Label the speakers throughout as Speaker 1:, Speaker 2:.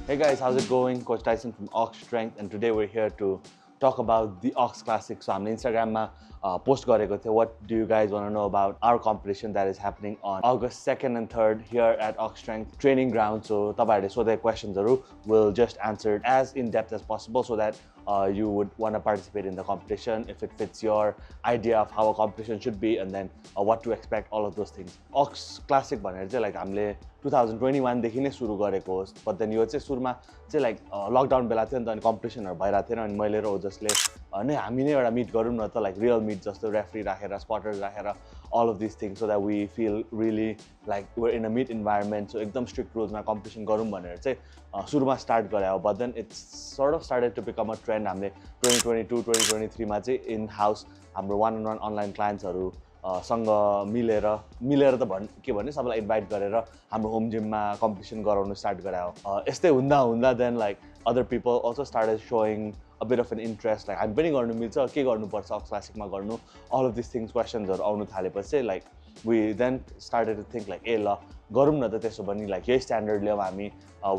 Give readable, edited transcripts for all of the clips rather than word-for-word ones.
Speaker 1: Hey guys, how's it going? Coach Tyson from Ox Strength, and today we're here to talk about the Ox Classic. So, I'm on Instagram post gareko thiyo. What do you guys want to know about our competition that is happening on August 2nd and 3rd here at Ox Strength Training Ground? So, tapaharule sodheको questions will just answer it as in depth as possible so that you would want to participate in the competition if it fits your idea of how a competition should be, and then what to expect, all of those things. Ox Classic भनेर चाहिँ like हामीले 2021 देखि नै सुरु गरेको हो, but then यो चाहिँ सुरुमा चाहिँ like लकडाउन बेला थियो नि त, अनि कम्पिटिसनहरू भइरहेको थिएन, अनि मैले र ओजसले नै हामी नै एउटा मिट गरौँ न त, like real meet जस्तो रेफरी राखेर स्पटर्स राखेर all of these things so that we feel really like we're in a meet environment. So एकदम स्ट्रिक्ट रुल्समा कम्पिटिसन गरौँ भनेर चाहिँ सुरुमा स्टार्ट गरे हो, but then it's sort of started to become a trend. हामीले 2022-2023 मा चाहिँ इन हाउस हाम्रो one-on-one अनलाइन क्लाइन्ट्सहरू सँग मिलेर त के भने सबैलाई इन्भाइट गरेर हाम्रो होम जिममा कम्पिटिसन गराउनु स्टार्ट गरायो. यस्तै हुँदा then like other people also started showing a bit of an interest, like हामी पनि गर्नु मिल्छ, के गर्नुपर्छ अक्स क्लासिकमा गर्नु, all of these things क्वेसन्सहरू आउनु थालेपछि like we then started to think like ए ल गरौँ न त त्यसो भने, like यही स्ट्यान्डर्डले अब हामी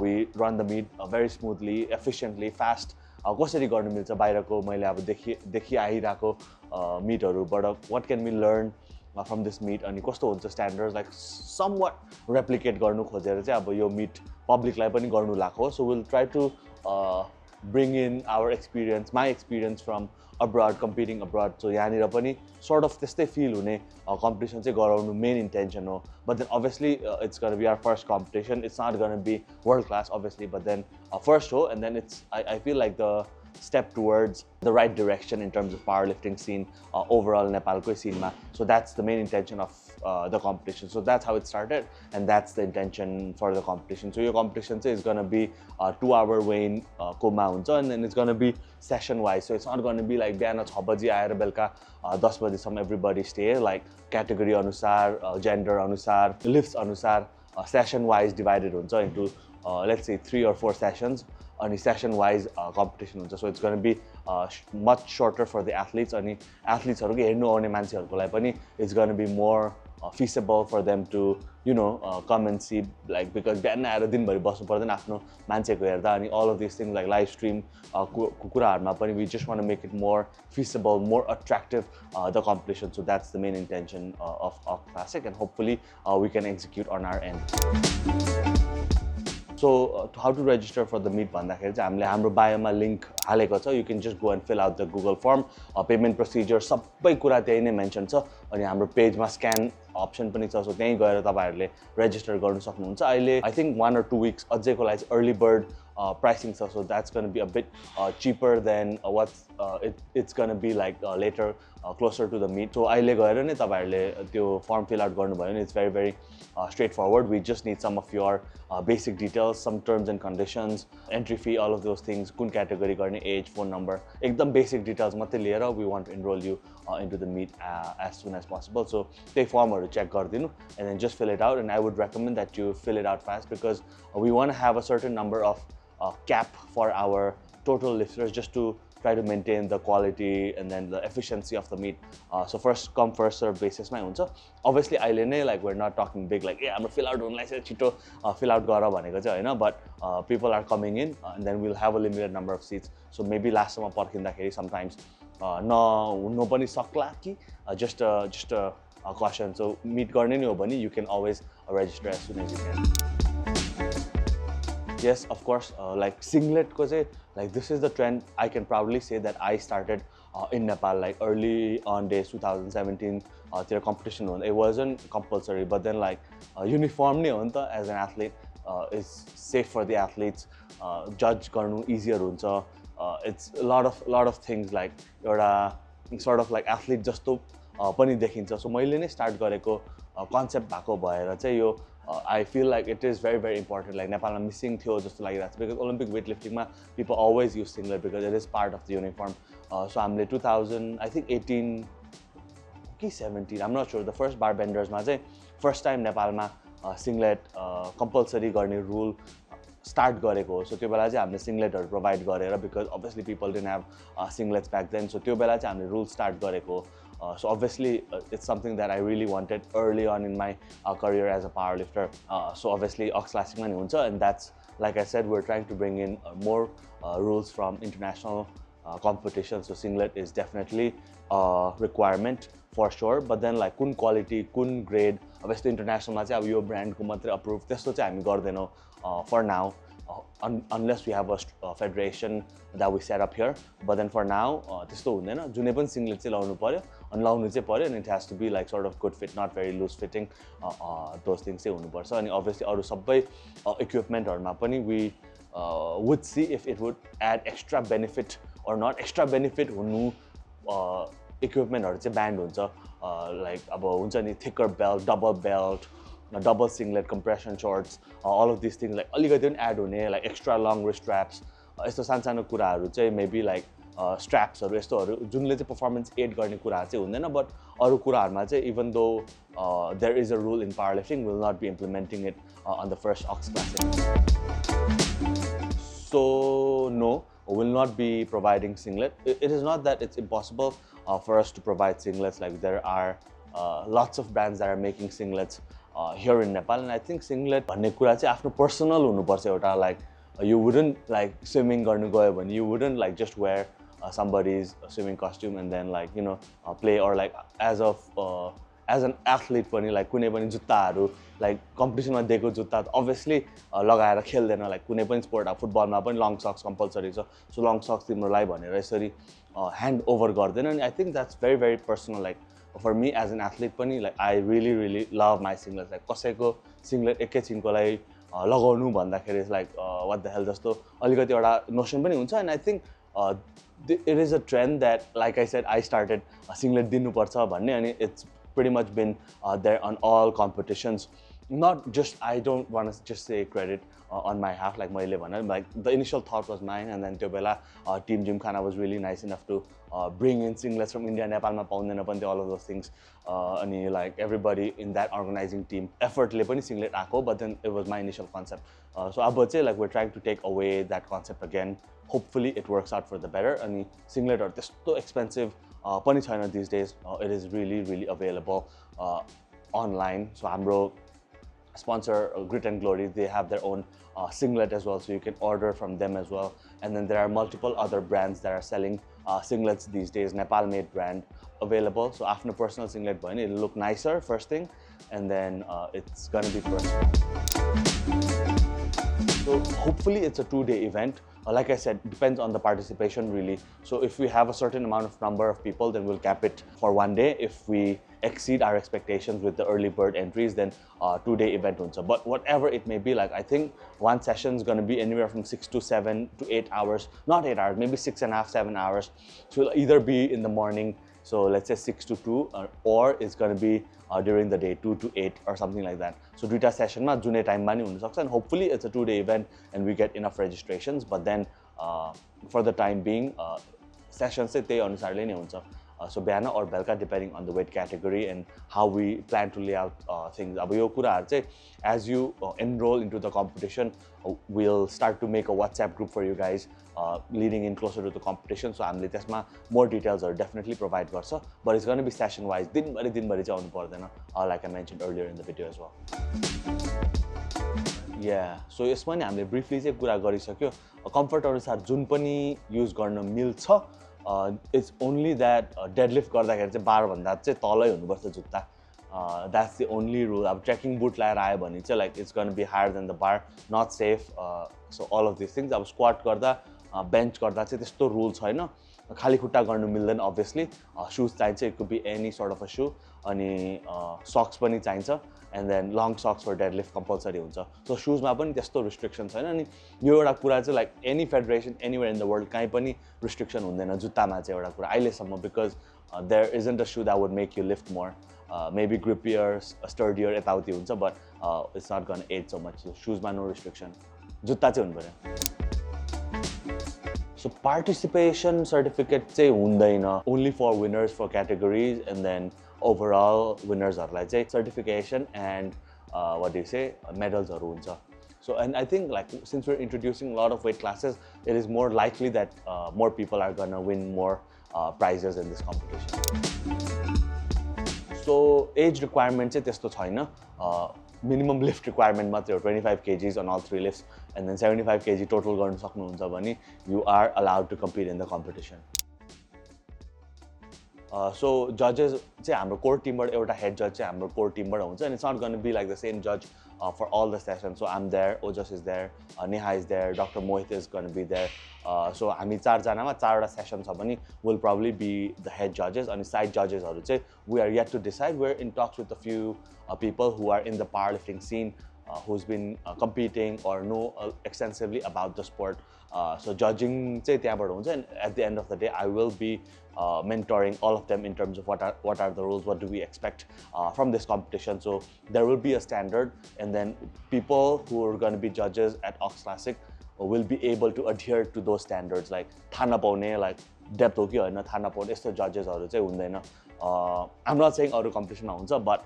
Speaker 1: we run the meet very smoothly, efficiently, fast. कसरी गर्नु मिल्छ बाहिरको मैले अब देखि आइरहेको मिटहरूबाट what can we learn from this meet, अनि कस्तो हुन्छ स्ट्यान्डर्ड्स लाइक समवट रेप्लिकेट गर्नु खोजेर चाहिँ अब यो मिट पब्लिकलाई पनि गर्नु लाग्यो. So we'll try to bring in our experience, my experience from abroad, competing abroad. So yahanira pani sort of त्यस्तै feel हुने competition चाहिँ गराउनु main intention हो. But then obviously it's going to be our first competition. It's not going to be world class obviously, but then first ho, and then it's I feel like the step towards the right direction in terms of powerlifting scene overall Nepalko scene ma. So that's the main intention of the competition. So that's how it started, and that's the intention for the competition. So your competition is going to be 2-hour weigh-in koma huncha, and then it's going to be session wise. So it's not going to be like बिहान 6 बजे आएर बेलुका 10 बजेसम्म everybody stay, like category अनुसार, gender अनुसार, lifts अनुसार, session wise divided huncha into let's say 3 or 4 sessions. अनि session wise competition हुन्छ. So it's going to be much shorter for the athletes, अनि athletesहरुको हेर्नु आउने मान्छेहरुको लागि पनि it's going to be more feasible for them to come and see, like because बिहान आएर दिनभरि बस्नु पर्दैन आफ्नो मान्छेको हेर्दा, अनि all of these things like live stream कुराहरुमा पनि we just want to make it more feasible, more attractive, the competition. So that's the main intention of Classic, and hopefully we can execute on our end. So how to register for the meet भन्दाखेरि चाहिँ हामीले हाम्रो बायोमा link हालेको छ. You can just go and fill out the Google form. Payment procedure सबै कुरा त्यही नै मेन्सन छ, अनि हाम्रो पेजमा स्क्यान अप्सन पनि छ. सो त्यही गएर तपाईहरुले रेजिस्टर गर्न सक्नुहुन्छ. अहिले I think 1 or 2 weeks अझैको लागि अर्ली बर्ड pricing छ. So that's going to be a bit cheaper than what it's going to be like later closer to the meet. So अहिले गएर नै तपाईहरुले त्यो फर्म फिल आउट गर्नुभयो भने it's very very straightforward. We just need some of your basic details, some terms and conditions, entry fee, all of those things, कुन category गर्ने, age, phone number, एकदम basic details मात्रै लिएर we want to enroll you into the meet as soon as possible. So त्यही फर्महरु check गरिदिनु and then just fill it out, and I would recommend that you fill it out fast because we want to have a certain number of cap for our total lifters just to try to maintain the quality and then the efficiency of the meet. So first come first serve basis मै हुन्छ. Obviously अहिले नै like we're not talking big like हाम्रो fill out हुनलाई चाहिँ छिटो fill out गर भनेको चाहिँ हैन, but people are coming in and then we'll have a limited number of seats. So maybe last सम्म पर्खिँदाखेरि sometimes नहुनु पनि सक्ला कि just a caution. So meet गर्ने नै हो भने you can always register as soon as you can. Yes, of course, like singlet ko चाहिँ like this is the trend. I can proudly say that I started in Nepal like early on days 2017 their competition one. It wasn't compulsory, but then like uniform नै हो नि त as an athlete is safe for the athletes, judge गर्नु easier हुन्छ. It's a lot of things like एउटा sort of like athlete जस्तो पनि देखिन्छ. So मैले नै start गरेको concept भएको भएर चाहिँ यो I feel like it is very very important. Like Nepal missing थियो जस्तो लागिरहेको छ because Olympic weightlifting मा people always use singlet because it is part of the uniform. So हामीले 2000 I think 18 कि 17 I'm not sure, the first bar benders मा चाहिँ first time नेपालमा singlet compulsory गर्ने rule start गरेको हो. So त्यो बेला चाहिँ हामीले singletहरु provide गरेर because obviously people didn't have singlets back then. So त्यो बेला चाहिँ हामीले rule start गरेको. So obviously it's something that I really wanted early on in my career as a powerlifter. So obviously Ox Classic मा नि हुन्छ, and that's like I said, we're trying to bring in more rules from international competition. So singlet is definitely a requirement for sure, but then like kun quality, kun grade, obviously international ma chai ab yo brand ko matra approve testo chai हामी गर्दैनौ for now, unless we have a federation that we set up here. But then for now त्यस्तो हुँदैन, जुनै पनि singlet चाहिँ लाउनु पर्यो अनि लाउनु चाहिँ पर्यो, and it has to be like sort of good fit, not very loose fitting. Those things चाहिँ हुनुपर्छ. अनि obviously अरु सबै equipmentहरुमा पनि we would see if it would add extra benefit or not. Extra benefit हुनु equipmentहरु चाहिँ banned हुन्छ, like अब हुन्छ नि thicker belt, double singlet, compression shorts, all of these things like अलिकति पनि add हुने, like extra long wrist straps, यस्तो सानो कुराहरु चाहिँ maybe like straps हरु यस्तोहरु जुनले चाहिँ performance aid गर्ने कुराहरु चाहिँ हुँदैन. But अरु कुराहरुमा चाहिँ even though there is a rule in powerlifting, we will not be implementing it on the first Ox Classic. So no, we will not be providing singlet. It is not that it's impossible for us to provide singlets. Like there are lots of brands that are making singlets here in Nepal, and I think singlet भन्ने कुरा चाहिँ आफ्नो personal हुनुपर्छ एउटा. Like you wouldn't like swimming गर्नु गयो भने you wouldn't like just wear somebody's swimming costume and then like play, or like as an athlete पनि like कुनै पनि जुत्ताहरु like कम्पिटिसनमा दिएको जुत्ता obviously लगाएर खेल्दैन. like कुनै पनि स्पोर्ट फुटबलमा पनि long socks compulsory छ, so long socks तिम्रोलाई भनेर यसरी hand over गर्दैन. अनि I think that's very very personal. Like for me as an athlete पनि like I really love my singlets. like कसैको singlet एकैछिनको लागि लगाउनु भन्दाखेरि is like what the hell जस्तो अलिकति एउटा notion पनि हुन्छ. And I think it is a trend that, like I said, I started singlet दिनुपर्छ भन्ने, अनि it's pretty much been there on all competitions. Not just, I don't want to just say credit on my half, like मैले भने, like the initial thought was mine, and then त्यो बेला Team Gymkhana was really nice enough to bring in singlets from India. नेपालमा पाउँदैन पनि all of those things, अनि like everybody in that organizing team effortले पनि singlet आको, but then it was my initial concept. So अब चाहिँ like we're trying to take away that concept again. Hopefully it works out for the better. अनि singletहरु त्यस्तो expensive पनि छैन these days. It is really available online. So हाम्रो sponsor Grit and Glory, they have their own singlet as well, so you can order from them as well. And then there are multiple other brands that are selling singlets these days, Nepal made brand available. So after personal singlet bhayone, it'll look nicer first thing, and then it's gonna be personal. So hopefully it's a 2-day event. Like I said, depends on the participation really. So if we have a certain amount of number of people, then we'll cap it for 1 day. If we exceed our expectations with the early bird entries, then 2-day event huncha. But whatever it may be, like I think one session is going to be anywhere from 6 to 7 to 8 hours, not 8 hours, maybe 6.5, 7 hours. So it'll either be in the morning, so let's say 6 to 2, or it's going to be during the day, 2 to 8 or something like that. So duita session ma june time ma ni hunन सक्छ, and hopefully it's a 2-day event and we get enough registrations. But then for the time being, sessions चाहिँ त्यही अनुसारले नै हुन्छ. So Bihan or बेलुका depending on the weight category and how we plan to lay out things. अब यो कुराहरु चाहिँ as you enroll into the competition, we'll start to make a WhatsApp group for you guys leading in closer to the competition. So हामीले त्यसमा more details are definitely provide गर्छ, but it's going to be session wise. दिनभरि चाहिँ आउनु पर्दैन, like I mentioned earlier in the video as well. Yeah, so यसमा नि हामीले briefly चाहिँ कुरा गरिसक्यो. Comfort अनुसार जुन पनि use गर्न मिल्छ. It's only that deadlift गर्दाखेरि चाहिँ बार भन्दा चाहिँ तलै हुनुपर्छ जुत्ता. That's the only rule. अब trekking boot लाएर आयो भने चाहिँ like it's going to be higher than the bar, not safe. So all of these things. अब squat गर्दा, bench गर्दा चाहिँ त्यस्तो rule छैन. खाली खुट्टा गर्नु मिल्दैन obviously. Shoes चाहिन्छ, it could be any sort of a shoe. अनि socks पनि चाहिन्छ. And then long socks for deadlift compulsory हुन्छ. So shoes मा पनि त्यस्तो restriction छैन. अनि यो एउटा कुरा चाहिँ like any federation anywhere in the world कहीँ पनि restriction हुँदैन जुत्तामा चाहिँ एउटा कुरा अहिलेसम्म, because there isn't a shoe that would make you lift more. Maybe grippier, sturdier यताउति हुन्छ, but it's not going to aid so much. So shoes मा no restriction. जुत्ता चाहिँ हुनु पर्यो. So participation certificate चाहिँ हुँदैन, only for winners for categories, and then overall winners are like certification and what do you say, medals are huncha. So, and I think like since we're introducing a lot of weight classes, it is more likely that more people are gonna win more prizes in this competition. So age requirement चाहिँ त्यस्तो छैन. Minimum lift requirement मात्रै हो 25 kgs on all 3 lifts, and then 75 kg total गर्न सक्नुहुन्छ भने you are allowed to compete in the competition. So judges चाहिँ हाम्रो core teamबाट एउटा head judge चाहिँ हाम्रो core teamबाट हुन्छ, and it's not going to be like the same judge for all the sessions. So I'm there, Ojas is there, Neha is there, Dr. Mohit is going to be there. So हामी 4 जनामा 4 वटा session छ भने will probably be the head judges, and side judges हरु चाहिँ we are yet to decide. We're in talks with a few people who are in the powerlifting scene, who's been competing or know extensively about the sport. So judging चाहिँ त्यहाँबाट हुन्छ, and at the end of the day I will be mentoring all of them in terms of what are the rules, what do we expect from this competition. So there will be a standard, and then people who are going to be judges at Ox Classic will be able to adhere to those standards, like thana paune, like depth ho ki haina thana paune yesto judges haru chai hundaina. I'm not saying aru competition ma huncha, but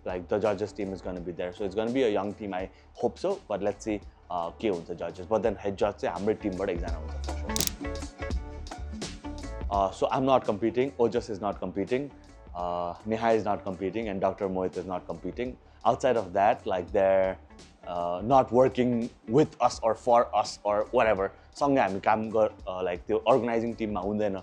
Speaker 1: like the judges team is going to be there, so it's going to be a young team. I hope so, but let's see ke huncha judges. But then head judge chai hamro team बाट एकजना हुन्छ for sure. So I'm not competing, Ojas is not competing, Neha is not competing, and Dr. Mohit is not competing. Outside of that, like they're not working with us or for us or whatever. सँगै हामी काम like the organizing team मा हुँदैन,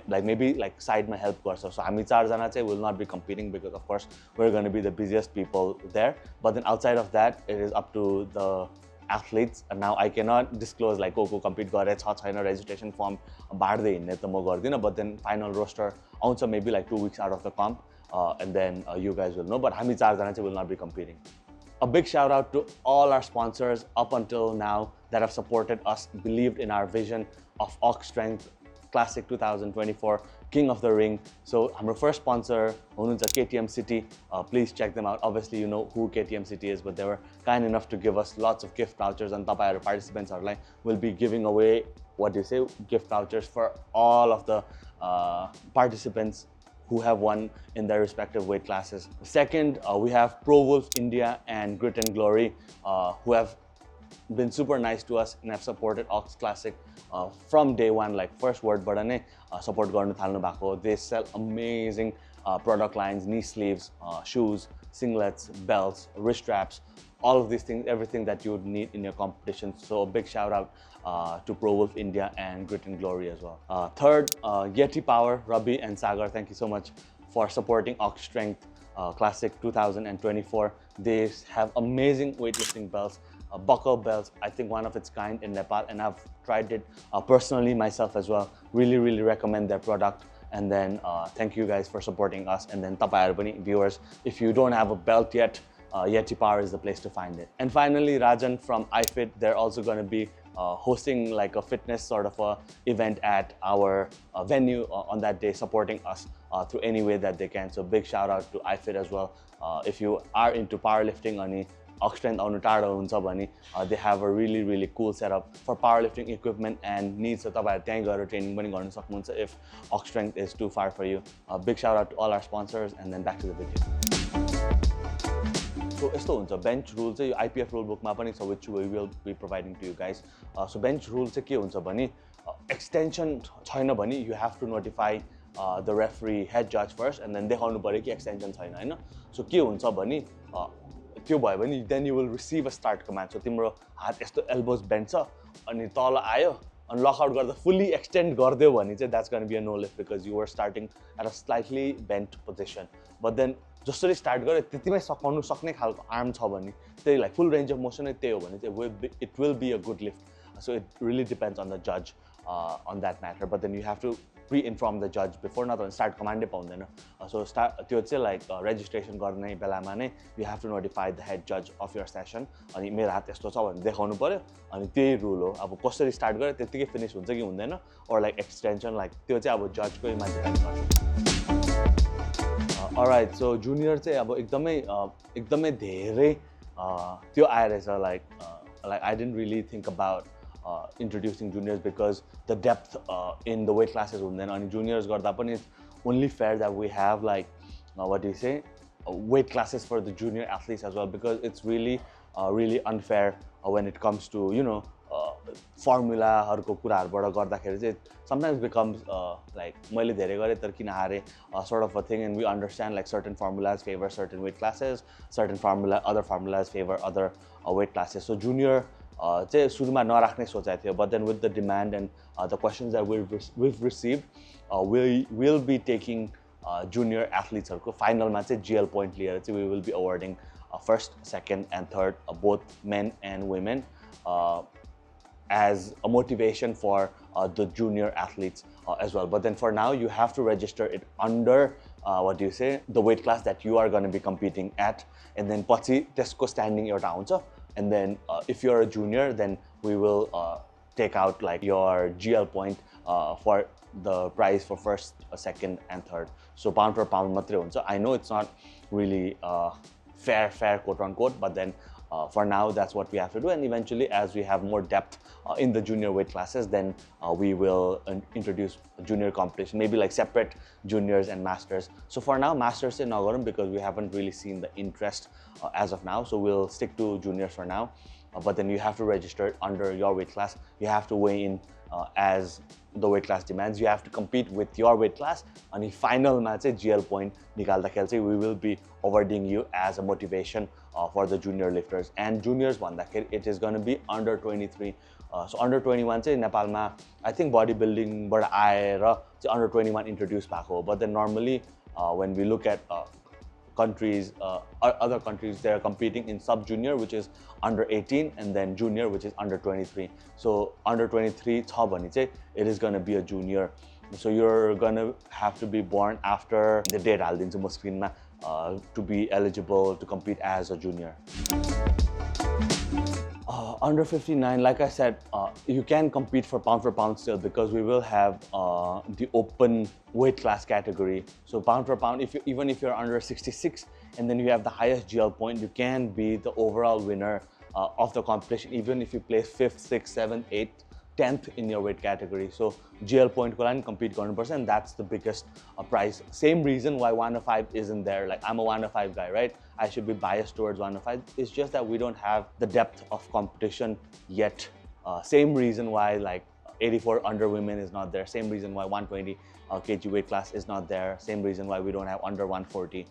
Speaker 1: like maybe like side मा help गर्छ. So हामी 4 जना चाहिँ will not be competing because of course we're going to be the busiest people there. But then outside of that, it is up to the athletes, and now I cannot disclose like को compete गरे छ छैन, registration form बाड्दै हिँड्ने त म गर्दिन, but then final roster आउँछ maybe like 2 weeks out of the comp, and then you guys will know. But हामी 4 जना चाहिँ will not be competing. A big shout out to all our sponsors up until now that have supported us, believed in our vision of Ox Strength Classic 2024 King of the Ring. So our first sponsor hununcha KTM City. Please check them out. Obviously you know who KTM City is, but they were kind enough to give us lots of gift vouchers, and tapaiharu participants will be giving away, what do you say, gift vouchers for all of the participants who have won in their respective weight classes. Second, we have Pro Wolf India and Grit and Glory, who have been super nice to us and have supported Ox Classic from day one, like first word बाट नै support गर्नु थाल्नु भएको. They sell amazing product lines, knee sleeves, shoes, singlets, belts, wrist straps, all of these things, everything that you would need in your competition. So a big shout out to Pro Wolf India and Grit and Glory as well. Third, Yeti Power, Rabi and Sagar, thank you so much for supporting Ox Strength Classic 2024. They have amazing weightlifting belts, buckle belts, I think one of its kind in Nepal, and I've tried it personally myself as well. Really recommend their product. And then thank you guys for supporting us. And then tapaiharu pani viewers, if you don't have a belt yet, Yeti Power is the place to find it. And finally, Rajan from iFit, they're also going to be hosting like a fitness sort of a event at our venue on that day, supporting us through any way that they can. So big shout out to iFit as well. If you are into powerlifting ani Ox Strength आउनु टाढो हुन्छ भने they have a really cool setup for powerlifting equipment and needs. So तपाईहरु त्यही गएर training पनि गर्न सक्नुहुन्छ if Ox Strength is too far for you. Big shout out to all our sponsors, and then back to the video. So यस्तो हुन्छ, bench rule चाहिँ IPF rule book मा पनि छ, which we will be providing to you guys. So bench rule चाहिँ के हुन्छ भने extension छैन भने you have to notify the referee, head judge first, and then देखाउनु पर्यो कि extension छैन हैन. So के हुन्छ भने त्यो भयो भने then you will receive a start command. So तिम्रो हात यस्तो elbows bend छ अनि तल आयो अनि लकआउट गर्दा fully extend गर्दियो भने चाहिँ that's going to be a no lift because you were starting at a slightly bent position. But then जसरी स्टार्ट गरे त्यतिमै सकाउनु सक्ने खालको आर्म छ भने त्यही like full range of motion नै त्यही हो भने चाहिँ it will be a good lift. So it really depends on the judge on that matter. But then you have to pre-inform the judge before, not on start command पाउँदैन. So त्यो चाहिँ like registration गर्ने बेलामा नै you have to notify the head judge of your session. अनि मेरो हात यस्तो छ भने देखाउनु पर्यो, अनि त्यही रुल हो. अब कसरी स्टार्ट गरे त्यतिकै फिनिश हुन्छ कि हुँदैन, or like extension, like त्यो चाहिँ अब जज को मा डिपेन्ड गर्छ. Alright, so junior चाहिँ अब एकदमै धेरै त्यो आइरहेछ, like I didn't really think about introducing juniors because the depth in the weight classes हुँदैन. अनि juniors गर्दा पनि it's only fair that we have like what do you say, weight classes for the junior athletes as well, because it's really unfair when it comes to, you know, formula हरुको कुराहरुबाट गर्दाखेरि चाहिँ sometimes becomes like मैले धेरै गरे तर किन हारे sort of a thing. And we understand like certain formulas favor certain weight classes, other formulas favor other weight classes. So junior चाहिँ सुरुमा नराख्ने सोचाइ थियो but then with the demand and the questions that we've received we will be taking junior athletes हरुको फाइनलमा चाहिँ GL point लिएर चाहिँ we will be awarding first, second and third both men and women as a motivation for the junior athletes as well. But then for now, you have to register it under the weight class that you are going to be competing at, and then पछि त्यसको standing एउटा हुन्छ. And then if you're a junior, then we will take out like your GL point for the prize for first, second and third. So pound for pound मात्रै हुन्छ. I know it's not really fair quote unquote, but then for now that's what we have to do, and eventually as we have more depth in the junior weight classes, then we will introduce junior competition, maybe like separate juniors and masters. So for now masters in nagaram because we haven't really seen the interest as of now, so we'll stick to juniors for now. But then you have to register under your weight class, you have to weigh in as the weight class demands, you have to compete with your weight class, and final ma चाहिँ GL point निकाल्दाखेरि चाहिँ we will be awarding you as a motivation for the junior lifters. And juniors भन्दाखेरि it is going to be under 23. So under 21 चाहिँ नेपालमा I think bodybuilding बाट आएर चाहिँ under 21 introduce भएको हो. But then normally when we look at countries, other countries, they are competing in sub junior, which is under 18, and then junior, which is under 23. So under 23 छ भने चाहिँ it is going to be a junior. So you're going to have to be born after the date हाल्दिन्छु म स्क्रिनमा to be eligible to compete as a junior. Under 59, like I said, you can compete for pound still because we will have the open weight class category. So pound for pound, even if you're under 66 and then you have the highest GL point, you can be the overall winner of the competition, even if you place 5th, 6th, 7th, 8th, 10th in your weight category. So GL point ko lang compete गर्नुपर्छ, and that's the biggest prize. Same reason why 105 isn't there. Like I'm a 105 guy, right? I should be biased towards 105. It's just that we don't have the depth of competition yet. Same reason why like 84 under women is not there. Same reason why 120 kg weight class is not there. Same reason why we don't have under 140.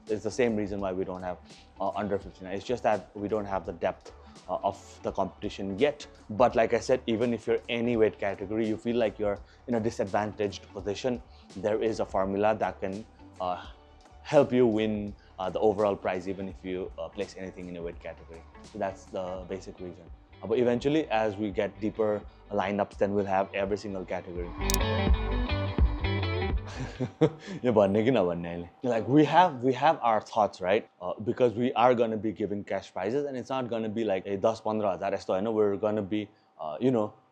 Speaker 1: It's the same reason why we don't have under 59. It's just that we don't have the depth of the competition yet. But like I said, even if you're any weight category, you feel like you're in a disadvantaged position, there is a formula that can help you win the overall prize, even if you place anything in a weight category. So that's the basic reason. But eventually, as we get deeper lineups, then we'll have every single category. Like we have our thoughts, right? Because we are going to be giving cash prizes, and it's not going to be like a 10-15,000. We're going to be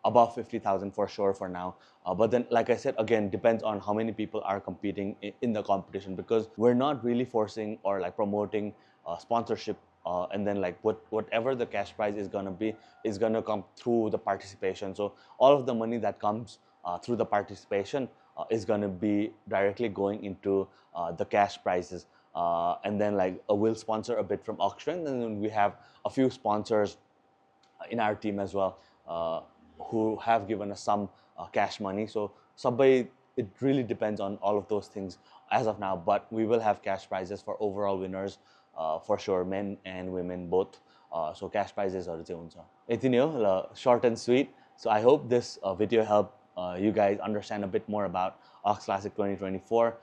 Speaker 1: above 50,000 for sure for now. But then, like I said, again, depends on how many people are competing in the competition, because we're not really forcing or like promoting sponsorship. And then like whatever the cash prize is going to be is going to come through the participation. So all of the money that comes through the participation is going to be directly going into the cash prizes. And then like we'll sponsor a bit from Oxtrend, and then we have a few sponsors in our team as well who have given us some cash money. So it really depends on all of those things as of now, but we will have cash prizes for overall winners for sure, men and women both. So cash prizes are short and sweet. So I hope this video helped you guys understand a bit more about Ox Classic 2024.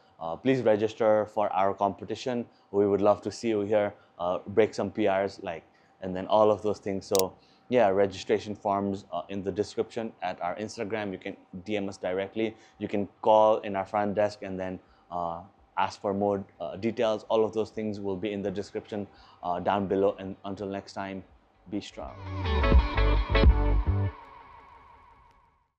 Speaker 1: Please register for our competition. We would love to see you here, break some PRs, and then all of those things. So yeah, registration forms in the description at our Instagram. You can DM us directly. You can call in our front desk and then ask for more details. All of those things will be in the description down below. And until next time, be strong.